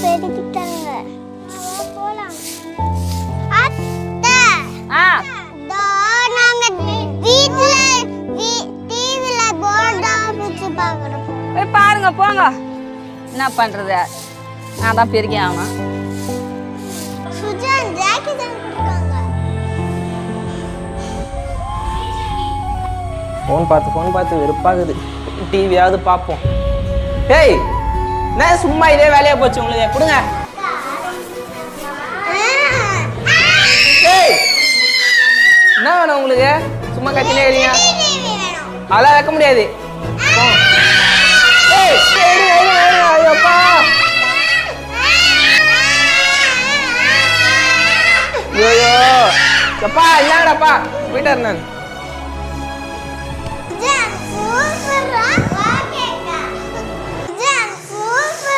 பெருக்கிட்டாங்க. போலாம். அத்தை. நாங்க வீட்ல டிவில போர்டா பிடிச்சு பார்க்கறோம். போய் பாருங்க போங்க. என்ன பண்றது? நான் தான் பெருக்கி ஆகணும். சுஜான் ஜாக்கி தான் கொடுத்தாங்க. ஃபோன் பார்த்து வெறுப்பாகுது. டிவியாவது பார்ப்போம். ஏய் என்ன சும்மா இதே வேலையா போச்சு உங்களுக்கு? கொடுங்க. ஏய் என்ன வேணும் உங்களுக்கு? சும்மா கத்தினே இருக்கீங்க. அதெல்லாம் வைக்க முடியாது. ஏய் ஐயோப்பா. ஐயோ எப்பா என்னடாப்பா போயிட்டாரு நான்.